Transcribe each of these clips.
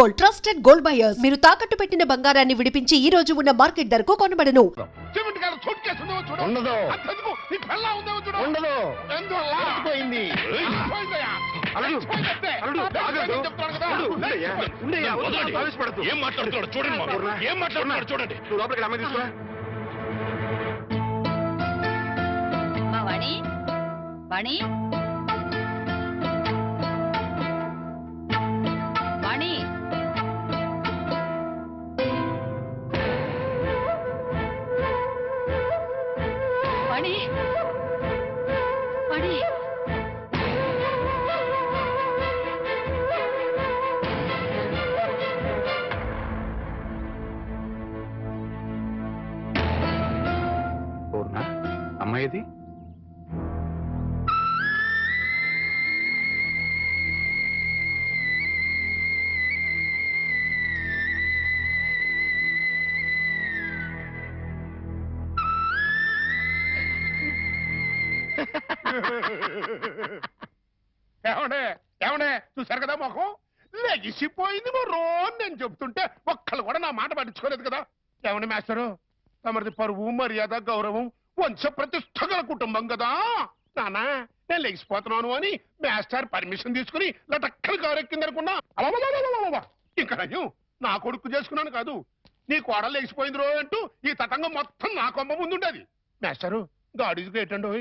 Gold, trusted gold buyers. మీరు తాకట్టు పెట్టిన బంగారాన్ని విడిపించి ఈ రోజు ఉన్న మార్కెట్ ధరకు కొనబడను. వాణి వాణి వాణి వాణి పూర్ణ అమ్మాయిది ఏమనే చూసారు కదా మొఖం లెగిసిపోయింది మరో నేను చెబుతుంటే ఒక్కళ్ళు కూడా నా మాట పట్టించుకోలేదు కదా. ఏమన్నా మాస్టరు తమది పరువు మర్యాద గౌరవం వంశ ప్రతిష్ట గల కుటుంబం కదా నానా నేను లెగిసిపోతున్నాను అని మాస్టర్ పర్మిషన్ తీసుకుని లటక్కలు కారెక్కిందనుకున్నా. ఇంకా నయ్యం నా కొడుకు చేసుకున్నాను కాదు నీ కోడలు లెగిసిపోయింది రో అంటూ ఈ తతంగం మొత్తం నా కొమ్మ ముందుండేది. మాస్టరు గాడీకి ఏంటండో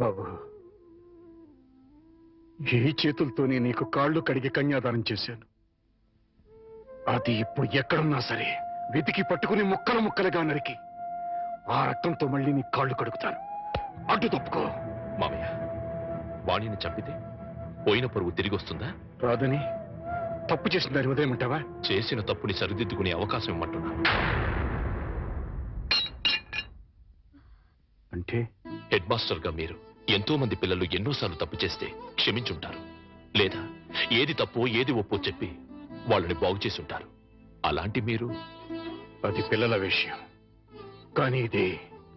బాబు, ఏ చేతులతోనే నీకు కాళ్ళు కడిగి కన్యాదానం చేశాను. అది ఇప్పుడు ఎక్కడున్నా సరే వెతికి పట్టుకుని ముక్కలు ముక్కలుగా నరికి ఆ రక్తంతో మళ్ళీ నీ కాళ్ళు కడుగుతాను. అడ్డు తప్పుకో. మామయ్య, వాణిని చంపితే పోయిన పరువు తిరిగి వస్తుందా? రాదని తప్పు చేసిన దాని ఉదయమంటావా? చేసిన తప్పుని సరిదిద్దుకునే అవకాశం ఇమ్మంటున్నా. అంటే హెడ్ మాస్టర్ గా మీరు ఎంతో మంది పిల్లలు ఎన్నోసార్లు తప్పు చేస్తే క్షమించుంటారు, లేదా ఏది తప్పో ఏది ఒప్పో చెప్పి వాళ్ళని బాగు చేసి ఉంటారు. అలాంటి మీరు అది పిల్లల విషయం, కానీ ఇది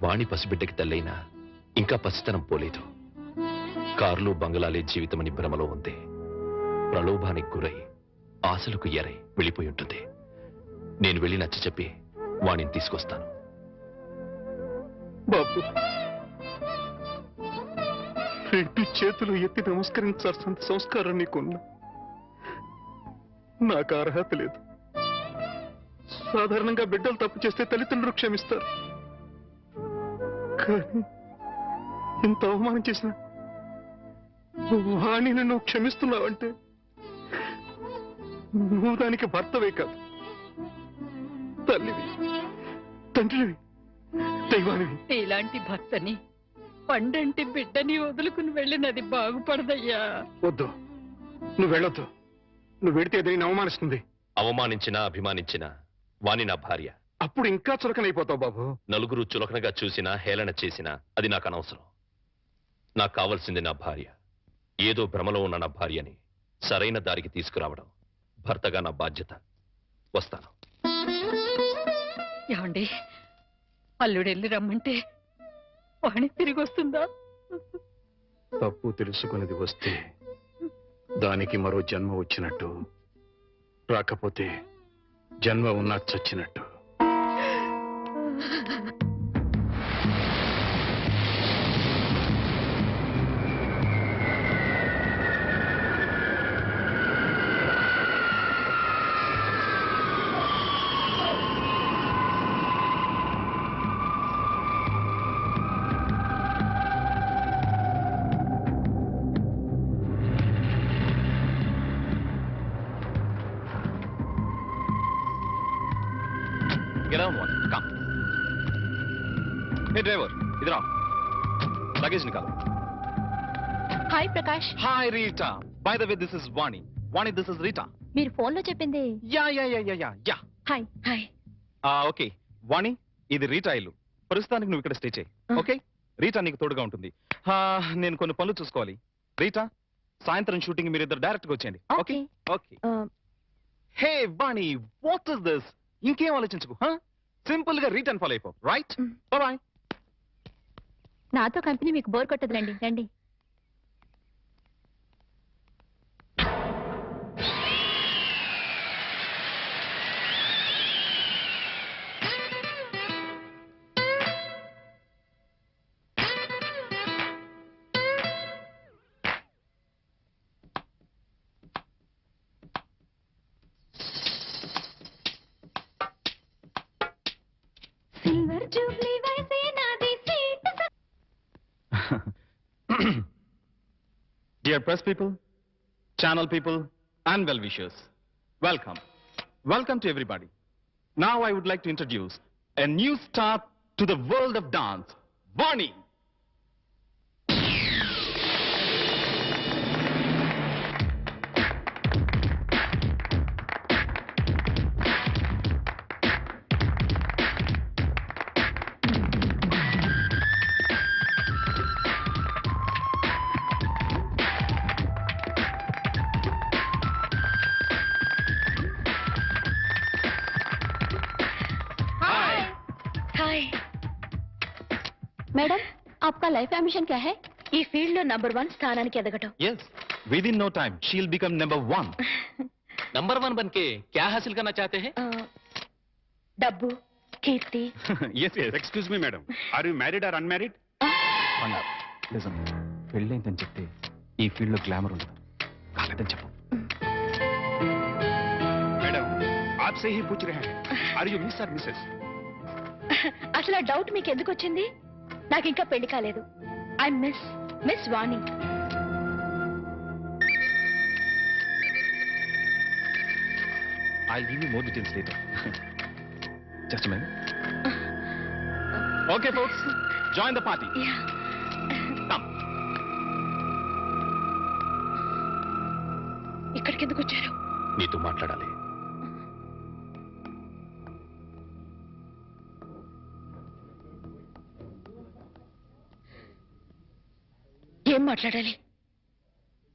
వాణి పసిబిడ్డకి తల్లైనా ఇంకా పసితనం పోలేదు. కార్లు బంగళాలే జీవితమని భ్రమలో ఉంది. ప్రలోభానికి గురై ఆశలకు ఎరై వెళ్ళిపోయి ఉంటుంది. నేను వెళ్ళి నచ్చ చెప్పి వాణిని తీసుకొస్తాను. బాబు, రెండు చేతులు ఎత్తి నమస్కరించాల్సిన సంస్కారం నీకున్నా నాకు అర్హత లేదు. సాధారణంగా బిడ్డలు తప్పు చేస్తే తల్లిదండ్రులు క్షమిస్తారు, కానీ ఇంత అవమానం చేసిన వాణిని నువ్వు క్షమిస్తున్నావంటే నువ్వు దానికి భర్తవే కాదు, తల్లివి, తండ్రివి, దైవానివి. ఇలాంటి భర్తని పండంటి బిడ్డని వదులుకుని వెళ్ళినది బాగుపడదయ్యా. వద్దు, నువ్వు వెళ్ళొద్దు. నువ్వు వెడితే ఏదైనా అవమానిస్తుంది. అవమానించినా అభిమానించినా వాణి నా భార్య. అప్పుడు ఇంకా చులకనైపోతావు బాబు. నలుగురు చులకనగా చూసినా హేళన చేసినా అది నాకు అనవసరం. నాకు కావాల్సింది నా భార్య. ఏదో భ్రమలో ఉన్న నా భార్యని సరైన దారికి తీసుకురావడం భర్తగా నా బాధ్యత. వస్తాను. ఏమండి, అల్లుడెళ్ళి రమ్మంటే వాణి తిరిగి వస్తుందా? తప్పు తెలుసుకున్నది వస్తే దానికి మరో జన్మ వచ్చినట్టు, రాకపోతే జన్మ ఉన్నా చచ్చినట్టు. Get on one. Come. Hey driver, इधर आओ. लगेज निकालो. Hi Prakash. Hi Rita. By the way, this is Vani. Vani, this is Rita. మీరు ఫోన్ లో చెప్పింది. Yeah. హాయ్. హాయ్. ఓకే వాణి, ఇది రీటా ఇల్లు. ప్రస్తుతానికి నువ్వు ఇక్కడ స్టే చేయి. ఓకే, రీటా నీకు తోడుగా ఉంటుంది. నేను కొన్ని పనులు చూసుకోవాలి. రీటా, సాయంత్రం షూటింగ్ మీరిద్దరు డైరెక్ట్ గా వచ్చేయండి. Okay okay. Hey Vani, what is this? ఇంకేం ఆలోచించుకో. సింపుల్ గా రీటర్న్ ఫాలో అయిపో. Right, bye. నాతో కంపెనీ మీకు బోర్ కొట్టదులండి, రండి. సిల్వర్ జూబ్లీ వయసే నాది seat. Dear press people, channel people, and well-wishers, welcome. Welcome to everybody. Now I would like to introduce a new star to the world of dance, Vani. Hi madam, आपका life ambition क्या है? ఈ field లో number 1 స్థానానికి ఎదగటం. Yes, within no time she'll become number 1. Number 1 बन के क्या हासिल करना चाहते हैं? డబ్బు, కీర్తి. Yes. Excuse me madam, are you married or unmarried? నిజం, పెళ్ళైందని చెప్తే ఈ ఫీల్డ్ లో గ్లామర్ ఉండదు. కాలేదని చెప్పు. మేడం, ఆప్సే హీ పూछ रहे हैं, are you miss or Mrs? అసలు ఆ డౌట్ మీకు ఎందుకు వచ్చింది? నాకు ఇంకా పెళ్లి కాలేదు. I miss Vani. I'll give you more details later. Just a minute. Okay, folks, join the party. Come. ఇక్కడికి ఎందుకు వచ్చారు? నీతో మాట్లాడాలి. ఏం మాట్లాడాలి?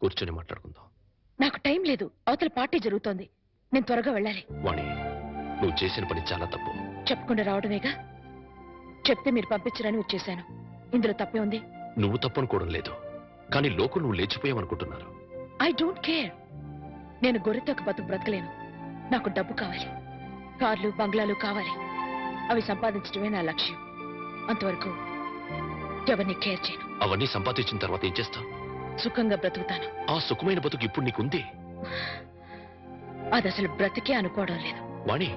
కూర్చొని మాట్లాడుకుందాం. నాకు టైం లేదు, అవతల పార్టీ జరుగుతోంది. నేను త్వరగా వెళ్ళాలి. వాణి, నువ్వు చేసిన పని చాలా తప్పు. చెప్పకుండా రావడమేగా. చెప్తే మీరు పంపించరని వచ్చేసాను. ఇందులో తప్పే ఉంది. నువ్వు తప్పనుకోవడం లేదు, కానీ లోకం నువ్వు లేచిపోయావనుకుంటున్నారు. I don't care. నేను గొర్రెతో బతుకు బ్రతకలేను. నాకు డబ్బు కావాలి, కార్లు బంగ్లాలు కావాలి. అవి సంపాదించడమే నా లక్ష్యం. అంతవరకు ఎవరిని కేర్ చేయను. అవన్నీ సంపాదించిన తర్వాత ఏం చేస్తావు? సుఖంగా బ్రతుకుతాను. ఆ సుఖమైన బతుకు ఇప్పుడు నీకుంది. అది అసలు బ్రతికే అనుకోవడం లేదు. వాణి,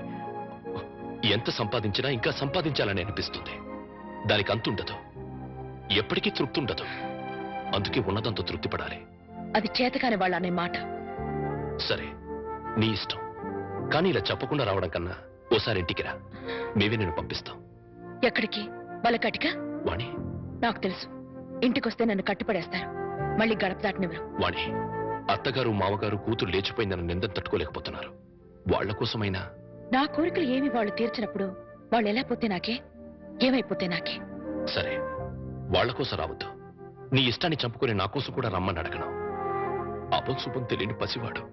ఎంత సంపాదించినా ఇంకా సంపాదించాలని అనిపిస్తుంది. దానికి అంతుండదు, ఎప్పటికీ తృప్తి ఉండదు. అందుకే ఉన్నదంతా తృప్తి పడాలి. అది చేతకాని వాళ్ళు అనే మాట. సరే, నీ ఇష్టం. కానీ ఇలా చెప్పకుండా రావడం కన్నా ఓసారి ఇంటికి రా, మేమే నేను పంపిస్తాం. ఎక్కడికి? బలకటిక? వాణి, నాకు తెలుసు. ఇంటికొస్తే నన్ను కట్టుపడేస్తారు. మళ్ళీ గడప దాటనివ్వరు. వాణి, అత్తగారు మామగారు కూతురు లేచిపోయిందని నిందను తట్టుకోలేకపోతున్నారు. వాళ్ల కోసమైనా. నా కోరికలు ఏమి వాళ్ళు తీర్చినప్పుడు వాళ్ళు ఎలా పోతే నాకే, ఏమైపోతే నాకే. సరే, వాళ్ల కోసం రావద్దు. నీ ఇష్టాన్ని చంపుకుని నా కోసం కూడా రమ్మని అడగను. అపశుభం తెలియని పసివాడు.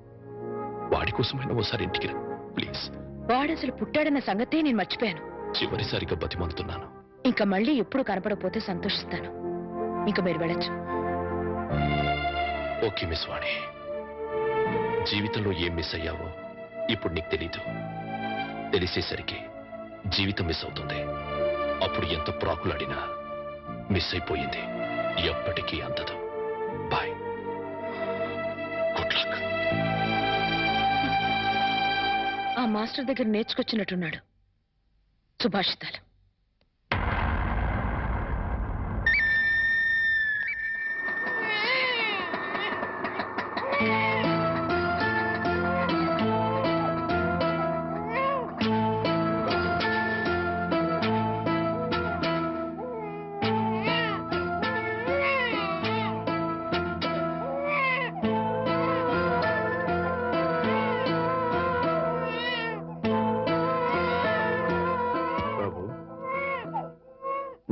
వాడి కోసమైనా ఓసారి ఇంటికి రా ప్లీజ్. వాడసలు పుట్టాడన్న సంగతే నేను మర్చిపోయాను. చివరిసారిగా బతిమందుతున్నాను. ఇంకా మళ్ళీ ఎప్పుడు కనపడకపోతే సంతోషిస్తాను. ఇంకా మీరు వెళ్ళచ్చు. ఓకే మిస్ వాణి, జీవితంలో ఏం మిస్ అయ్యావో ఇప్పుడు నీకు తెలీదు. తెలిసేసరికి జీవితం మిస్ అవుతుంది. అప్పుడు ఎంత ప్రాకులాడినా మిస్ అయిపోయింది ఎప్పటికీ అందదు. Bye, good luck. ఆ మాస్టర్ దగ్గర నేర్చుకొచ్చినట్టున్నాడు సుభాషితాలు.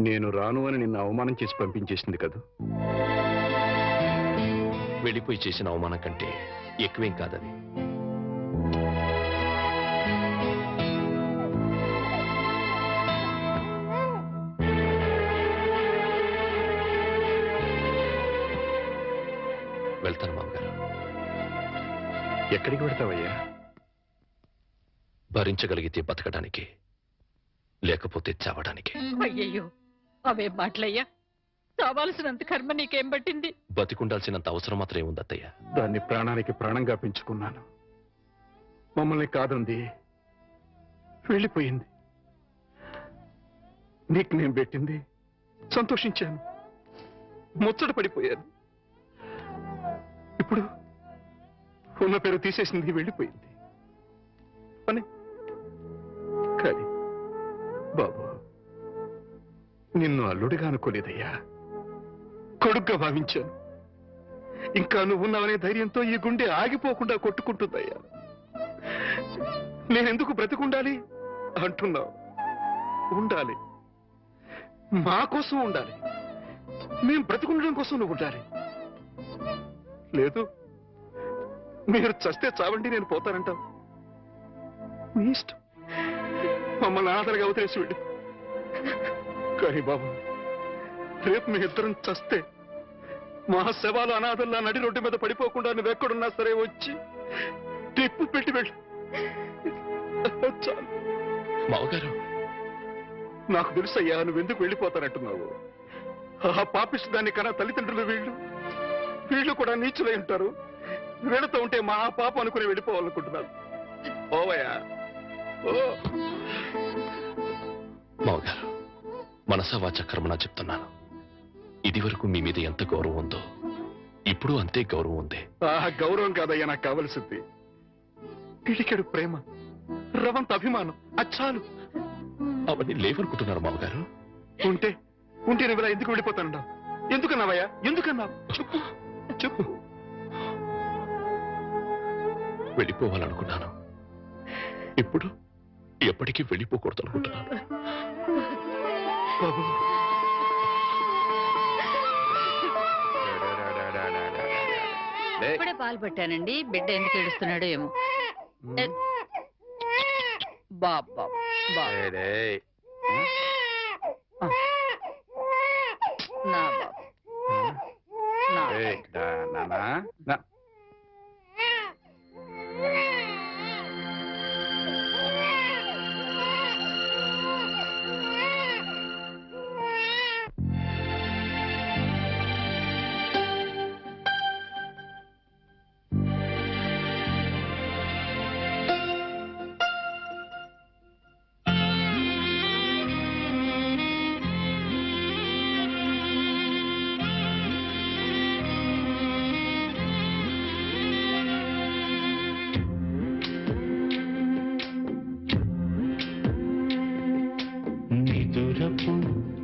నేను రాను అని నిన్ను అవమానం చేసి పంపించేసింది కదా. వెళ్ళిపోయి చేసిన అవమానం కంటే ఎక్కువేం కాదది. వెళ్తాను మామగారు. ఎక్కడికి పెడతావయ్యా? భరించగలిగితే బతకడానికి, లేకపోతే చావడానికి. అయ్యయ్యో, అవే మాటలయ్యా. చావాల్సినంత కర్మ నీకేం పట్టింది? బతికుండాల్సినంత అవసరం మాత్రం ఏముంది అత్తయ్య? దాన్ని ప్రాణానికి ప్రాణంగా పెంచుకున్నాను. మమ్మల్ని కాదంది, వెళ్ళిపోయింది. నీకు నేను పెట్టింది సంతోషించాను, ముచ్చట పడిపోయాను. ఇప్పుడు ఉన్న పేరు తీసేసింది, వెళ్ళిపోయింది అని. కానీ బాబు, నిన్ను అల్లుడిగా అనుకోలేదయ్యా, కొడుగ్గా భావించాను. ఇంకా నువ్వున్నావనే ధైర్యంతో ఈ గుండె ఆగిపోకుండా కొట్టుకుంటుందయ్యా. నేనెందుకు బ్రతికుండాలి అంటున్నావు? ఉండాలి, మా కోసం ఉండాలి. మేము బ్రతికుండడం కోసం నువ్వు ఉండాలి. లేదు, మీరు చస్తే చావండి, నేను పోతానంటావు. మీ ఇష్టం, మమ్మల్ని అనాథలుగా వదిలేసి వెళ్ళి. కానీ బాబు, రేపు మీ ఇద్దరం చస్తే మా శవాలు అనాథల్లా నడి రోడ్డు మీద పడిపోకుండా నువ్వెక్కడున్నా సరే వచ్చి టిప్పు పెట్టి వెళ్ళి. చాలు. మామగారు, నాకు తెలుసయ్యా నువ్వెందుకు వెళ్ళిపోతానంటున్నావు. ఆ పాపిష్టి దాన్ని కన్నా తల్లిదండ్రులు వీళ్ళు కూడా నీచులై ఉంటారు. వీళ్ళతో ఉంటే మా పాప అనుకుని వెళ్ళిపోవాలనుకుంటున్నాను. ఓవయ్యా, ఓ. మామగారు, మనసా వాచ కర్మనా చెప్తున్నాను. ఇది వరకు మీ మీద ఎంత గౌరవం ఉందో ఇప్పుడు అంతే గౌరవం ఉంది. ఆ గౌరవం కాదయ్యా నాకు కావలసింది, పిడికెడు ప్రేమ, రవంత అభిమానం. అచ్చాలు. అవన్నీ లేవనుకుంటున్నారు మామగారు. ఉంటే నువ్వు ఇలా ఎందుకు వెళ్ళిపోతానన్నావు? ఎందుకన్నావయ్యా? ఎందుకన్నావు? చెప్పు చెప్పు. వెళ్ళిపోవాలనుకున్నాను, ఇప్పుడు ఎప్పటికీ వెళ్ళిపోకూడదు అనుకుంటున్నాను. బాబు, ఇప్పుడే పాలు పెట్టానండి. బిడ్డ ఎందుకు ఏడుస్తున్నాడో ఏమో. బాబా నా బాబు.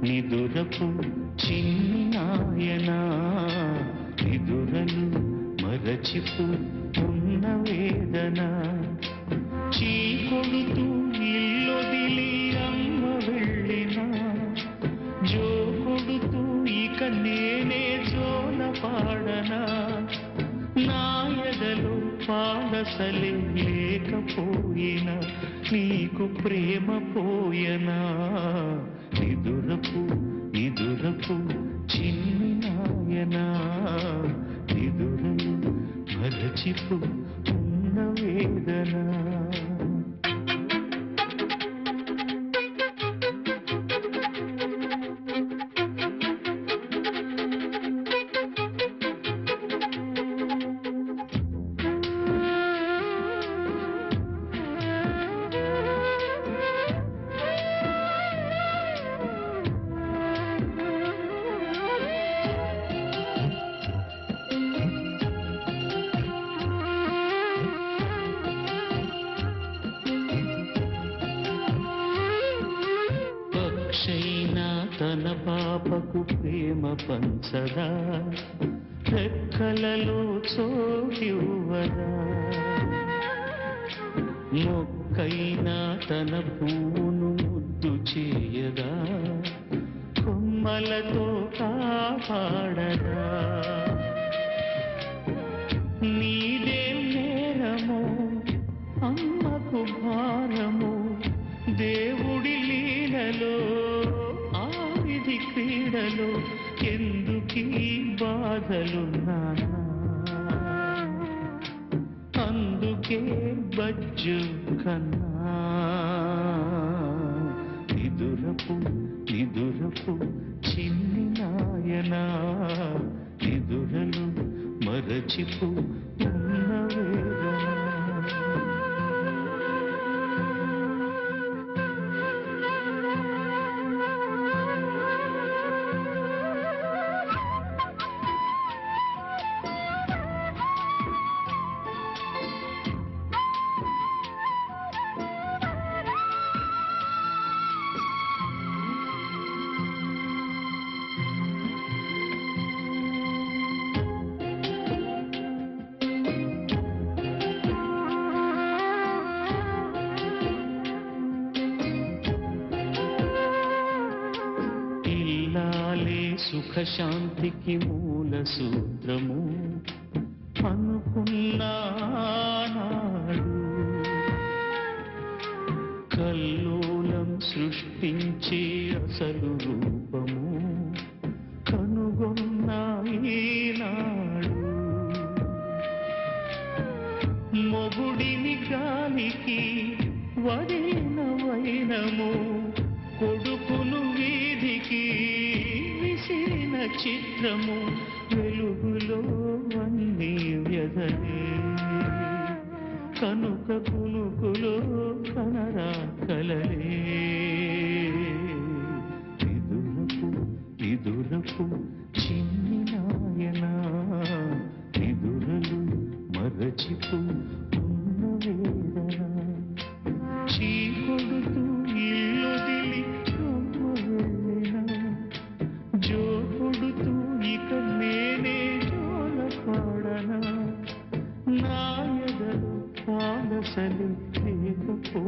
నిదురపు చిన్ని నాయనా, నిదురలు మరచిపు ఉన్న వేదన, చీకొడుతూ ఇల్లొదిలి అమ్మ వెళ్ళినా, జో కొడుతూ ఇక నేనే జోల పాడనా, నా ఎదలో పాడసలే లేకపోయినా నీకు ప్రేమ పోయనా. నిదురపు చిన్ని నాయనా, నిదురలు మరచిపు ఉన్న వేదన. పక్షైనా తన పాపకు ప్రేమ పంచదా, రెక్కలలో చోటివ్వదా, మొక్కైనా తన పూను ముద్దు చేయదా, కొమ్మలతో కాపాడరా నీదేం నేరమో అమ్మకు భారము దేవుడి లీలలో ఆ విధి క్రీడలో ఎందుకీ బాధలు నానా అందుకే బజ్జు కన్నా నిదురపు నిదురపు చిన్ని నాయనా నిదురలు మరచిపు ఉన్న వేదన సుఖ శాంతికి మూల సూత్రము అనుకున్నానాడు కల్లోలం సృష్టించే అసలు రూపము కనుగొన్నాడు మొగుడిని గాలికి వదిలిన వైనము కొడుకును వీధికి విసిరిన చిత్రము వెలుగులో అన్నీ వ్యధలే కనుక కునుకులో కనరా కలలే నిదురపు నిదురపు చిన్ని నాయనా నిదురలు మరచిపు ఉన్న వేదన చీకొడుతూ ఇల్లొదిలి అమ్మ వెళ్ళిన జోకొడుతూ ఇక నేనే జోల పాడనా నా ఎదలు పాలసలు లేకపో